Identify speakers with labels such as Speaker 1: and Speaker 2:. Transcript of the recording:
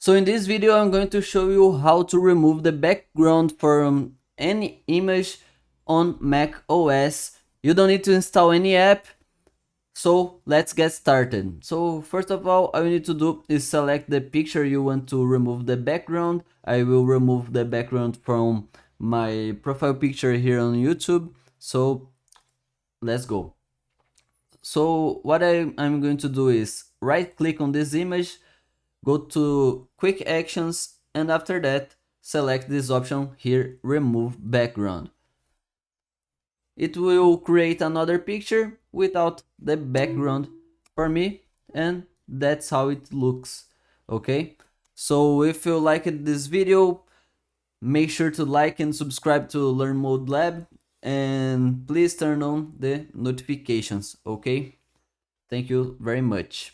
Speaker 1: So in this video I'm going to show you how to remove the background from any image on Mac OS. You don't need to install any app, so let's get started. So first of all you need to do is select the picture you want to remove the background. I will remove the background from my profile picture here on YouTube. So let's go. So what I'm going to do is right click on this image, go to quick actions, and after that select this option here, remove background. It will create another picture without the background for me, and that's how it looks. Okay, so if you liked this video, make sure to like and subscribe to Learn Mode Lab, and please turn on the notifications. Okay, thank you very much.